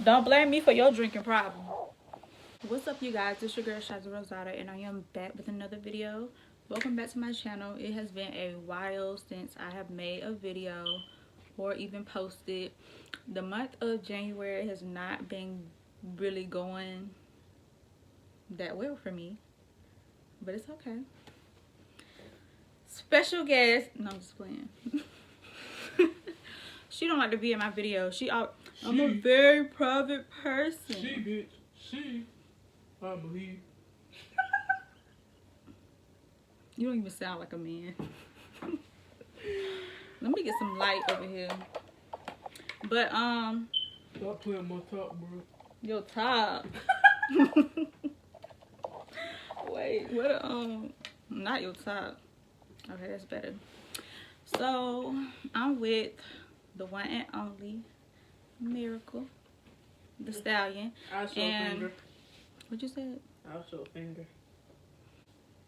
Don't blame me for your drinking problem. What's up, you guys? It's your girl Shaza Rosada, and I am back with another video. Welcome back to my channel. It has been a while since I have made a video or even posted. The month of January has not been really going that well for me, but it's okay. Special guest. No, I'm just playing. She don't like to be in my video. I'm a very private person. She, bitch. She. I believe. You don't even sound like a man. Let me get some light over here. But Stop playing my top, bro. your top. Wait, what? Not your top. Okay, that's better. So I'm with the one and only Miracle, the stallion. I'll show a finger. What you said? I'll show a finger.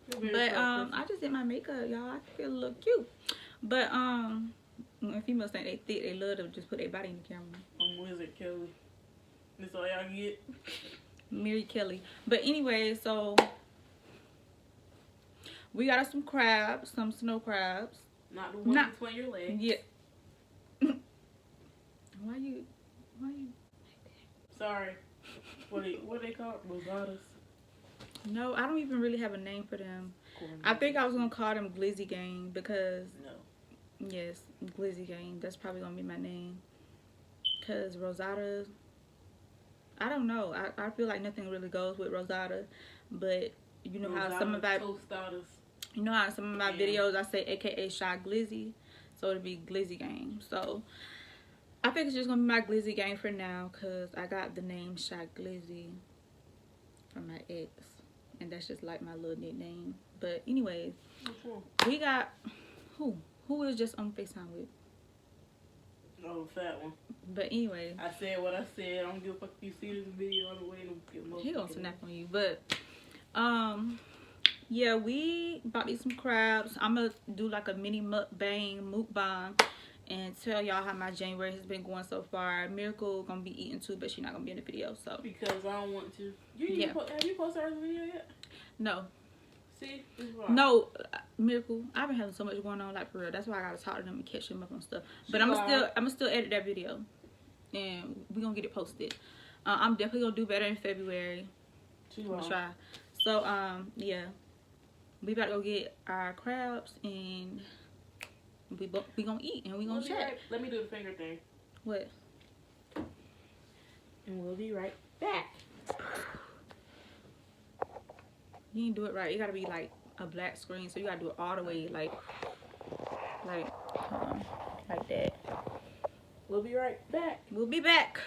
But I just did my makeup, y'all. I feel a little cute. But when females think they thick, they love to just put their body in the camera. I'm Wizard Kelly. That's all y'all get. Mary Kelly. But anyway, so we got us some crabs, some snow crabs. Not the one between your legs. Yeah. Why you like that? Sorry. What they called? Rosadas? No, I don't even really have a name for them. I think I was gonna call them Glizzy Gang because yes, Glizzy Gang. That's probably gonna be my name. Cause Rosada, I don't know. I feel like nothing really goes with Rosada, but you know how some of my videos I say AKA Shy Glizzy, so it'll be Glizzy Gang. So I think it's just gonna be my Glizzy Gang for now, cause I got the name Shy Glizzy from my ex, and that's just like my little nickname. But anyways, we got who was just on FaceTime with? Oh, the fat one. But anyway, I said what I said. I don't give a fuck if you see this video on the way to he gonna snap on you. But yeah, we bought these some crabs. I'm gonna do like a mini mukbang and tell y'all how my January has been going so far. Miracle gonna be eating too, but she's not gonna be in the video. So because I don't want to. Have you posted our video yet? No. See? No, Miracle. I've been having so much going on, like for real. That's why I gotta talk to them and catch them up on stuff. But I'm still edit that video, and we gonna get it posted. I'm definitely gonna do better in February. I'm gonna try. So yeah, we about to go get our crabs and we gonna eat and we gonna chat. Let me do the finger thing. What? And we'll be right back. You didn't do it right. It gotta be like a black screen, so you gotta do it all the way like that. We'll be right back. We'll be back.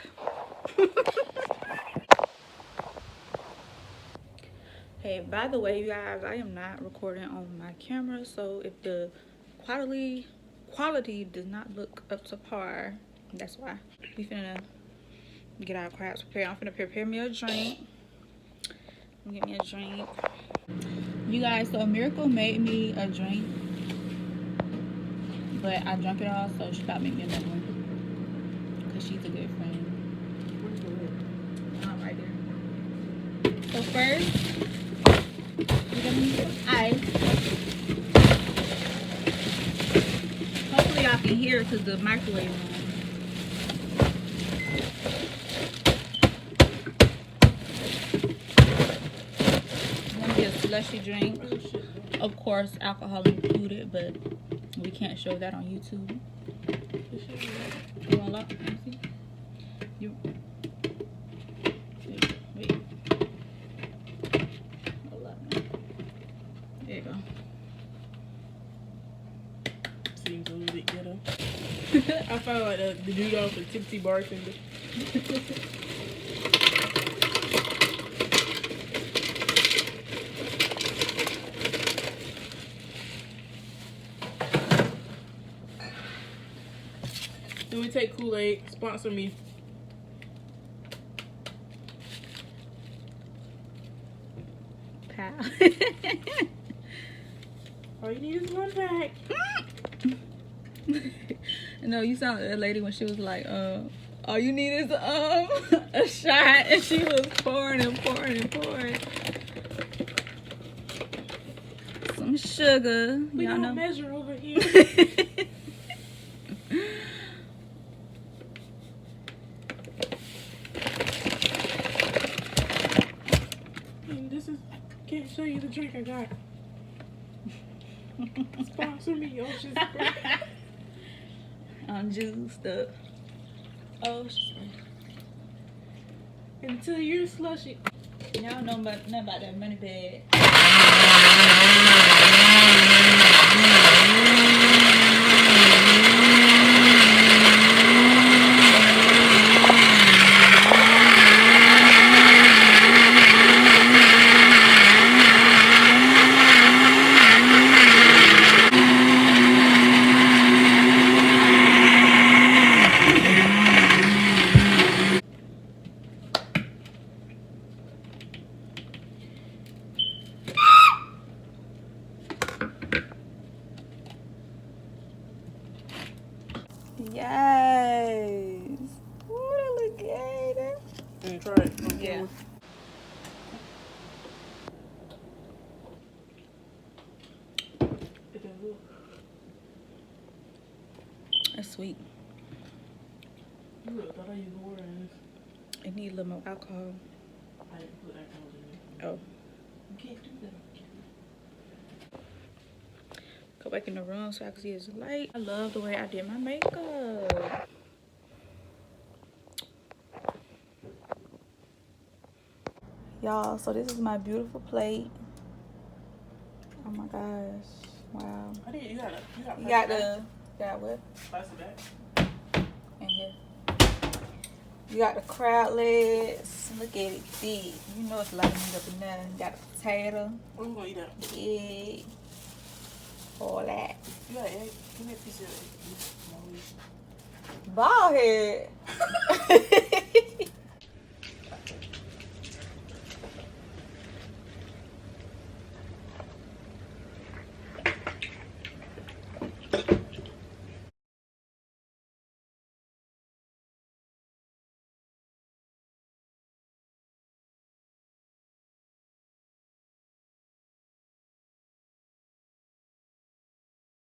Hey, by the way, you guys, I am not recording on my camera, so if the quality does not look up to par, that's why. We finna get our crabs prepared. I'm finna prepare me a drink. Get me a drink. You guys, so Miracle made me a drink, but I drank it all, so she got me another one because she's a good friend. Right there. So first, we're gonna need some ice. Hopefully y'all can hear it because the microwave is on. Slushy drink, of course alcohol included, but we can't show that on YouTube. You want lock? Let me see. Wait. Hold up. There you go. Seems a little bit ghetto. I found like the dude off the tipsy bartender. Then we take Kool-Aid. Sponsor me. Pal. All you need is one pack. No, you sound like that lady when she was like, All you need is a shot, and she was pouring and pouring and pouring. Some sugar. We Y'all don't know. measure over here. And this is, can't show you the drink I got. Sponsor me, Ocean Spray. I'm juiced up. Oh, Until you're slushy. y'all know nothing about that money bag. Yes. Ooh, that look good. Try it. Yeah. It doesn't look. That's sweet. Look, I thought I used water in this. It need a little more alcohol. I didn't put alcohol in it. Oh. You can't do that. Go back in the room so I can see his light. I love the way I did my makeup. Y'all, so this is my beautiful plate. Oh my gosh. Wow. I didn't. You got what? plastic bag. In here. You got the crab legs. Look at it big. You know it's a lot of meat up in there. You got the potato, Where we gonna eat that? the egg, all that. You got egg? Give me a piece of egg. Bald head.